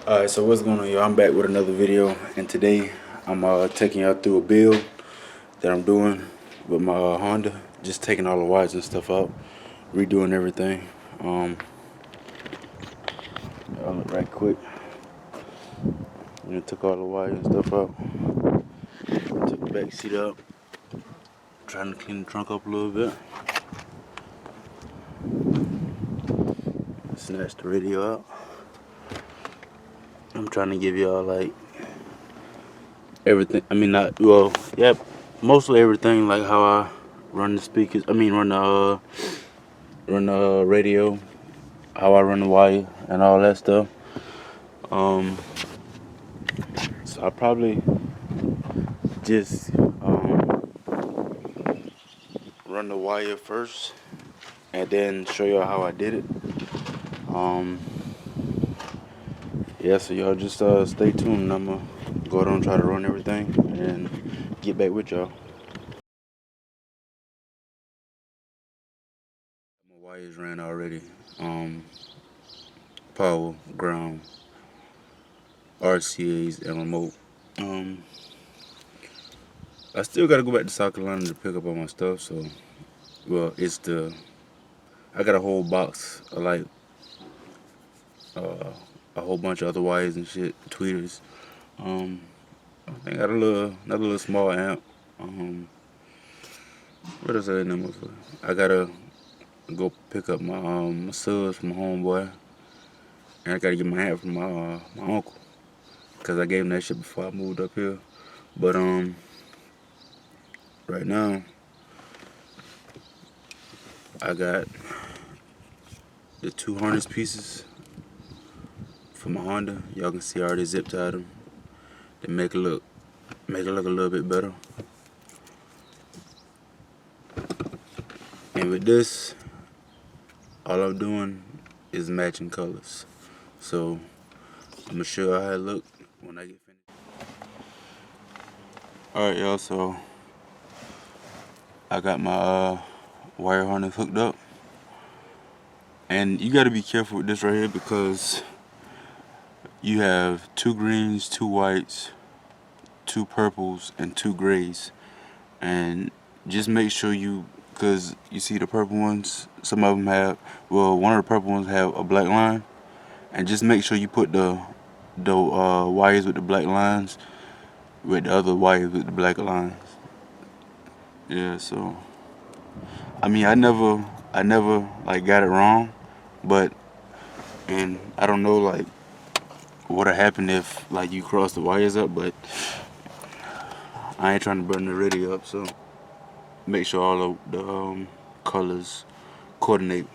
Alright, so what's going on, y'all? I'm back with another video, and today I'm taking y'all through a build that I'm doing with my Honda. Just taking all the wires and stuff out, redoing everything. I'll look right quick. Took all the wires and stuff out. Took the back seat out. Trying to clean the trunk up a little bit. Snatched the radio out. I'm trying to give y'all like everything. I mean, not well, yeah, mostly everything, like how I run the speakers. I mean, run the radio, how I run the wire, and all that stuff. So I probably just run the wire first, and then show y'all how I did it. Yeah, so y'all just stay tuned. I'm gonna go ahead and try to run everything and get back with y'all. My wires ran already. Power, ground, RCAs, and remote. I still gotta go back to South Carolina to pick up all my stuff. So, well, I got a whole box of like a whole bunch of other wires and shit, tweeters. I think I got another little small amp. What else I got number for? I gotta go pick up my subs from my homeboy, and I gotta get my amp from my uncle, cause I gave him that shit before I moved up here. But right now I got the 2 harness pieces for my Honda. Y'all can see I already zip tied them to make it look a little bit better. And with this, all I'm doing is matching colors. So I'm gonna show you how it look when I get finished. Alright, y'all, so I got my wire harness hooked up. And you gotta be careful with this right here, because you have 2 greens, 2 whites, 2 purples, and 2 grays. And just make sure because you see the purple ones, some of them have, well, one of the purple ones have a black line, and just make sure you put the wires with the black lines with the other wires with the black lines. Yeah, so I mean, I never like got it wrong, and I don't know like what'll happen if like you cross the wires up, but I ain't trying to burn the radio up, so make sure all of the colors coordinate.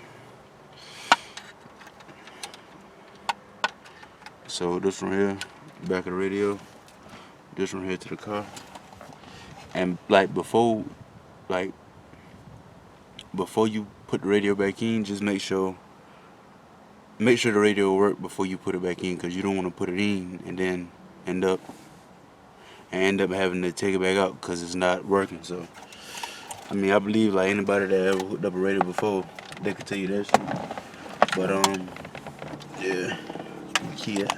So this one here, back of the radio, this one here to the car. And like before you put the radio back in, just make sure the radio will work before you put it back in, because you don't want to put it in and then end up having to take it back out because it's not working. So I mean, I believe like anybody that ever hooked up a radio before, they could tell you that shit. But yeah, key it.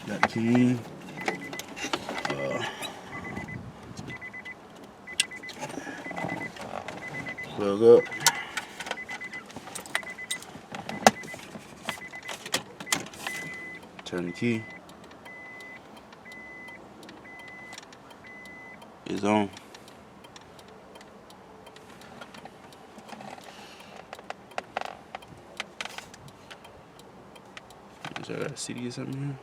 Got the key in. Plug up. Turn the key. It's on. Is there a CD or something here?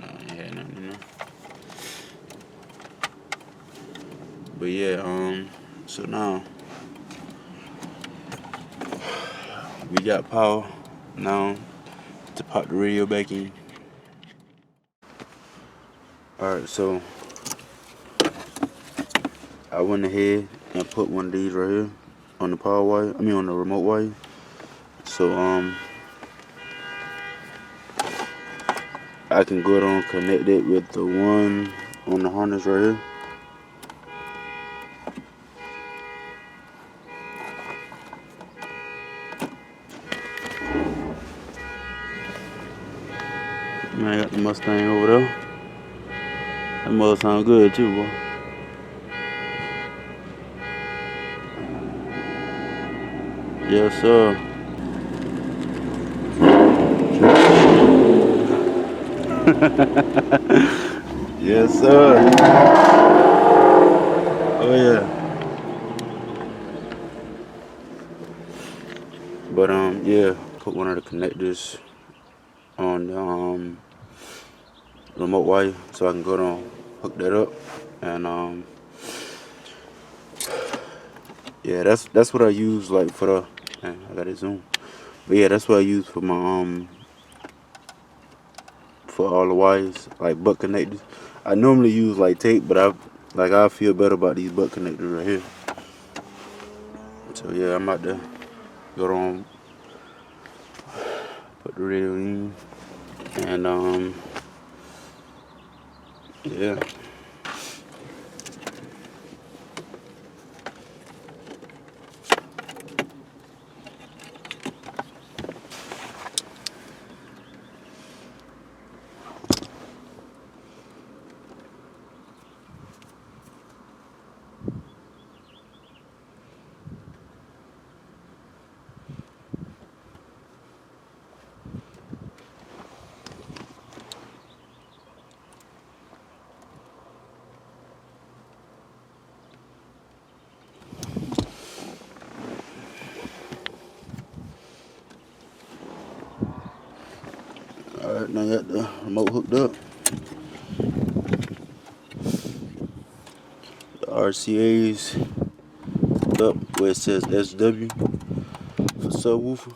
No, I ain't had nothing in there. But yeah, so now we got power now to pop the radio back in. Alright, so I went ahead and put one of these right here on the power wire, on the remote wire. So I can go ahead and connect it with the one on the harness right here. Man, I got the Mustang over there. That mother sound good too, boy. Yes, sir. Yes, sir. Oh yeah. But yeah, put one of the connectors on the remote wire so I can go down, hook that up, and yeah, that's what I use like for the. Man, I got it zoom. But yeah, that's what I use for my for all the wires, like butt connectors. I normally use like tape, but I feel better about these butt connectors right here. So yeah, I'm about to go on, put the radio in, and yeah. Alright, now I got the remote hooked up. The RCA's hooked up where it says SW for subwoofer.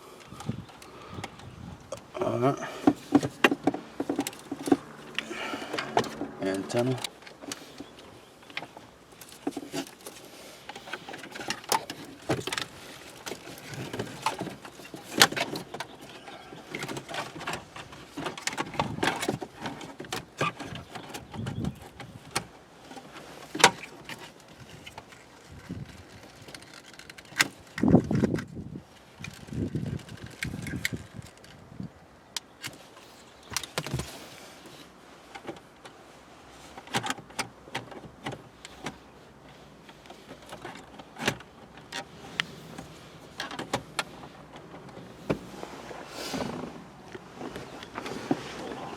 Alright. Antenna.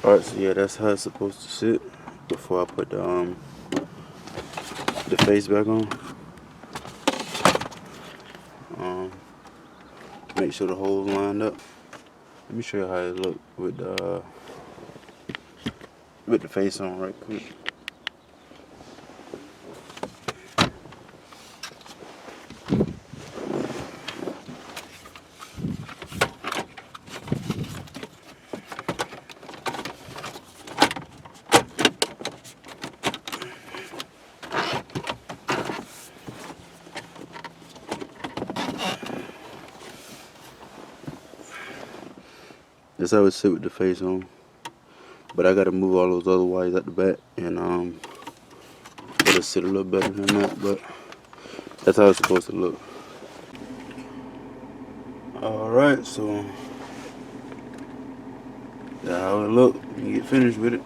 Alright, so yeah, that's how it's supposed to sit before I put the face back on. Make sure the holes lined up. Let me show you how it look with the face on right quick. That's how it sit with the face on. But I gotta move all those other wires at the back and it'll sit a little better than that, but that's how it's supposed to look. Alright, so that's how it look when you get finished with it.